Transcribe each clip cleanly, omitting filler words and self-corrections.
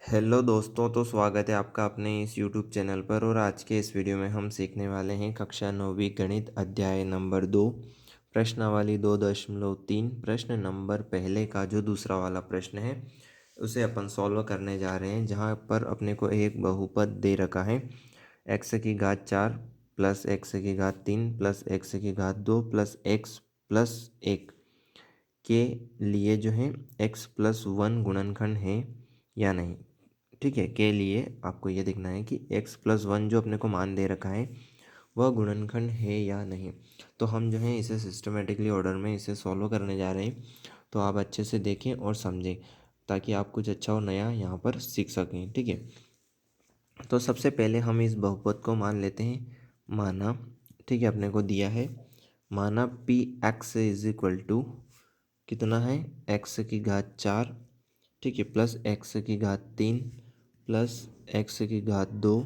Hello दोस्तों, तो स्वागत है आपका अपने इस यूट्यूब चैनल पर। और आज के इस वीडियो में हम सीखने वाले हैं कक्षा 9वीं गणित अध्याय नंबर 2 प्रश्नावली 2.3। प्रश्न नंबर पहले का जो दूसरा वाला प्रश्न है उसे अपन सॉल्व करने जा रहे हैं, जहां पर अपने को एक बहुपद दे रखा है x की घात 4 प्लस x की घात 3 प्लस x की घात 2 प्लस x प्लस 1 के लिए जो है x+1 गुणनखंड है या नहीं। ठीक है, के लिए आपको ये देखना है कि x+1 जो अपने को मान दे रखा है वह गुणनखंड है या नहीं। तो हम जो है इसे सिस्टमेटिकली ऑर्डर में इसे सॉल्व करने जा रहे हैं। तो आप अच्छे से देखें और समझें ताकि आप कुछ अच्छा और नया यहाँ पर सीख सकें। ठीक है, तो सबसे पहले हम इस बहुपद को मान लेते हैं। माना, ठीक है, अपने को दिया है, माना P X is equal to कितना है, एक्स की घात 4, ठीक है, प्लस एक्स की घात 3 प्लस एक्स की घात 2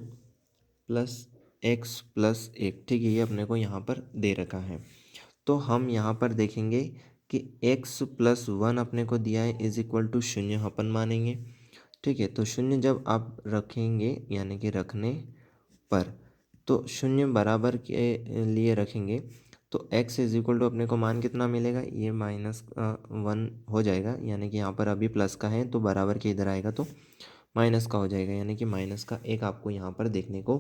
प्लस एक्स प्लस 1। ठीक है, ये अपने को यहाँ पर दे रखा है। तो हम यहाँ पर देखेंगे कि x+1 अपने को दिया है इज इक्वल टू 0 अपन मानेंगे। ठीक है, तो 0 जब आप रखेंगे यानी कि रखने पर, तो 0 बराबर के लिए रखेंगे तो x इज इक्वल टू अपने को मान कितना मिलेगा, ये -1 हो जाएगा। यानी कि यहाँ पर अभी प्लस का है तो बराबर के इधर आएगा तो माइनस का हो जाएगा, यानी कि -1 आपको यहाँ पर देखने को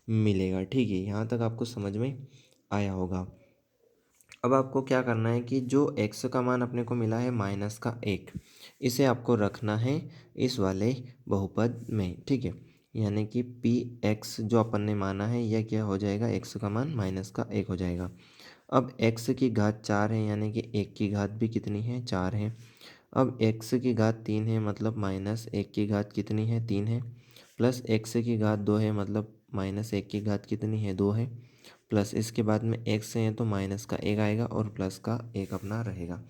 मिलेगा। ठीक है, यहाँ तक आपको समझ में आया होगा। अब आपको क्या करना है कि जो x का मान अपने को मिला है -1, इसे आपको रखना है इस वाले बहुपद में। ठीक है, यानी कि px जो अपन ने माना है यह क्या हो जाएगा, x का मान -1 हो जाएगा। अब x की घात 4 है, यानी कि 1 की घात भी कितनी है, 4 है। अब x की घात 3 है, मतलब -1 की घात कितनी है, 3 है। प्लस x की घात 2 है, मतलब -1 की घात कितनी है, 2 है। प्लस इसके बाद में x है तो -1 आएगा और प्लस का 1 अपना रहेगा।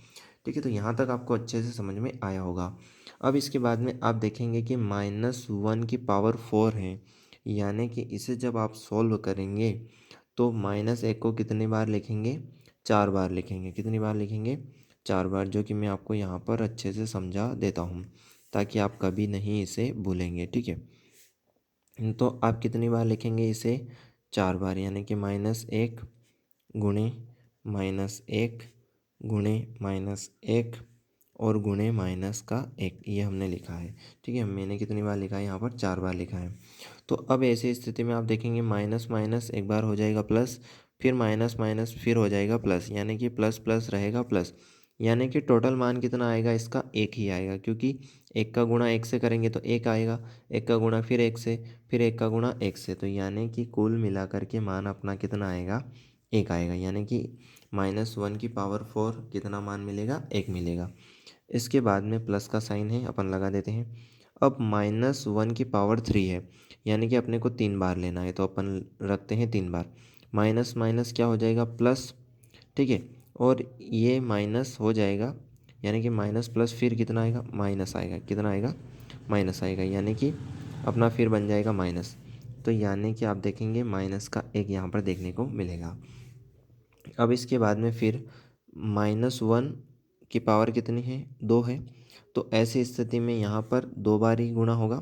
ठीक है, तो यहाँ तक आपको अच्छे से समझ में आया होगा। अब इसके बाद में आप देखेंगे कि -1⁴ है, यानी कि इसे जब आप सॉल्व करेंगे तो -1 को कितनी बार लिखेंगे, 4 बार लिखेंगे। कितनी बार लिखेंगे, 4 बार, जो कि मैं आपको यहाँ पर अच्छे से समझा देता हूँ ताकि आप कभी नहीं इसे भूलेंगे। ठीक है, तो आप कितनी बार लिखेंगे इसे, 4 बार, यानी कि -1 गुणे -1 गुणे -1 और गुणे -1, ये हमने लिखा है। ठीक है, मैंने कितनी बार लिखा है, यहाँ पर 4 बार लिखा है। तो अब ऐसी स्थिति में आप देखेंगे माइनस माइनस एक बार हो जाएगा प्लस, फिर माइनस माइनस फिर हो जाएगा प्लस, यानी कि प्लस प्लस रहेगा प्लस, यानी कि टोटल मान कितना आएगा इसका, 1 ही आएगा, क्योंकि 1 का गुणा 1 से करेंगे तो 1 आएगा, 1 का गुणा फिर 1 से, फिर 1 का गुणा 1 से, तो यानी कि कुल मिलाकर के मान अपना कितना आएगा, 1 आएगा। यानी कि -1⁴ कितना मान मिलेगा, 1 मिलेगा। इसके बाद में प्लस का साइन है, अपन लगा देते हैं। अब -1⁴ है, यानी कि अपने को 3 बार लेना है, तो अपन रखते हैं 3 बार। माइनस माइनस क्या हो जाएगा, प्लस। ठीक है, और ये माइनस हो जाएगा, यानी कि माइनस प्लस फिर कितना आएगा, माइनस आएगा। कितना आएगा, माइनस आएगा, यानी कि अपना फिर बन जाएगा माइनस। तो यानी कि आप देखेंगे -1 यहाँ पर देखने को मिलेगा। अब इसके बाद में फिर -1 कितनी है, 2 है। तो ऐसी स्थिति में यहाँ पर 2 बार ही गुणा होगा,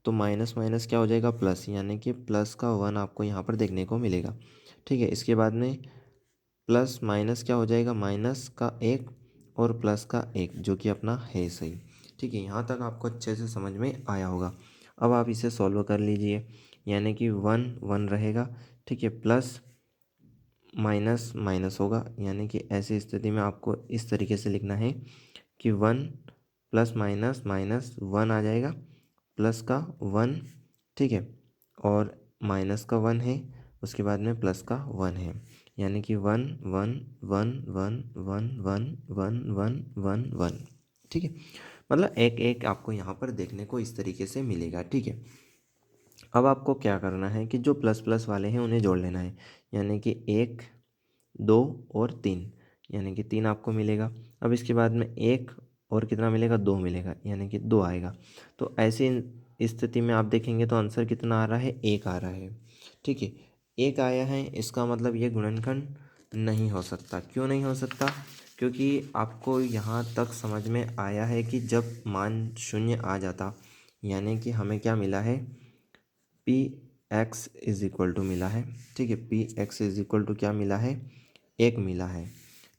तो माइनस माइनस क्या हो जाएगा, प्लस, यानी कि प्लस का 1 आपको यहाँ पर देखने को मिलेगा। ठीक है, इसके बाद में प्लस माइनस क्या हो जाएगा, -1 और प्लस का 1, जो कि अपना है सही। ठीक है, यहाँ तक आपको अच्छे से समझ में आया होगा। अब आप इसे सॉल्व कर लीजिए, यानी कि 1 1 रहेगा। ठीक है, प्लस माइनस माइनस होगा, यानी कि ऐसी स्थिति में आपको इस तरीके से लिखना है कि 1 प्लस माइनस माइनस 1 आ जाएगा, प्लस का 1, ठीक है, और माइनस का 1 है, उसके बाद में प्लस का 1 है, यानी कि 1 1 1 1 1 1 1 1 1 1। ठीक है, मतलब एक एक आपको यहाँ पर देखने को इस तरीके से मिलेगा। ठीक है, अब आपको क्या करना है कि जो प्लस प्लस वाले हैं उन्हें जोड़ लेना है, यानी कि 1 2 और 3, यानी कि 3 आपको मिलेगा। अब इसके बाद में 1 और कितना मिलेगा, 2 मिलेगा, यानी कि 2 आएगा। तो ऐसी स्थिति में आप देखेंगे तो आंसर कितना आ रहा है, 1 आ रहा है। ठीक है, 1 आया है, इसका मतलब ये गुणनखंड नहीं हो सकता। क्यों नहीं हो सकता, क्योंकि आपको यहाँ तक समझ में आया है कि जब मान 0 आ जाता यानी कि हमें क्या मिला है, P X is equal to मिला है। ठीक है, P X is equal to क्या मिला है, 1 मिला है।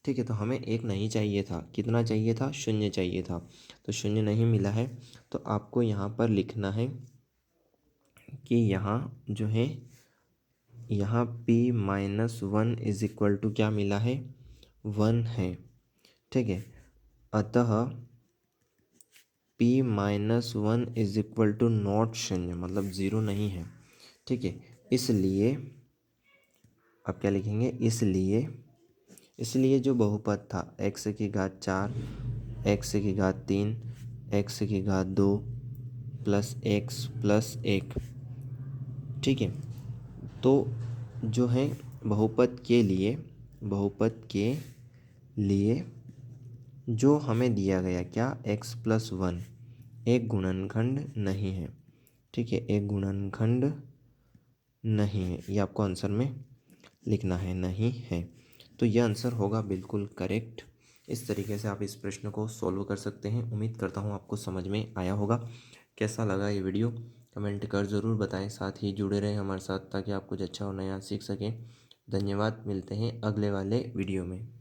ठीक है, तो हमें 1 नहीं चाहिए था, कितना चाहिए था, 0 चाहिए था। तो 0 नहीं मिला है, तो आपको यहाँ पर लिखना है कि यहाँ जो है, यहाँ p-1 इज इक्वल टू क्या मिला है, 1 है। ठीक है, अतः p-1 is equal to not 0, मतलब 0 नहीं है। ठीक है, इसलिए अब क्या लिखेंगे, इसलिए जो बहुपद था x की घात 4, x की घात 3, x की घात 2 प्लस x प्लस 1। ठीक है, तो जो है बहुपद के लिए जो हमें दिया गया क्या, x+1 एक गुणनखंड नहीं है। ठीक है, एक गुणनखंड नहीं है, ये आपको आंसर में लिखना है, नहीं है। तो यह आंसर होगा बिल्कुल करेक्ट। इस तरीके से आप इस प्रश्न को सॉल्व कर सकते हैं। उम्मीद करता हूँ आपको समझ में आया होगा। कैसा लगा ये वीडियो कमेंट कर ज़रूर बताएं, साथ ही जुड़े रहें हमारे साथ ताकि आप कुछ अच्छा और नया सीख सकें। धन्यवाद, मिलते हैं अगले वाले वीडियो में।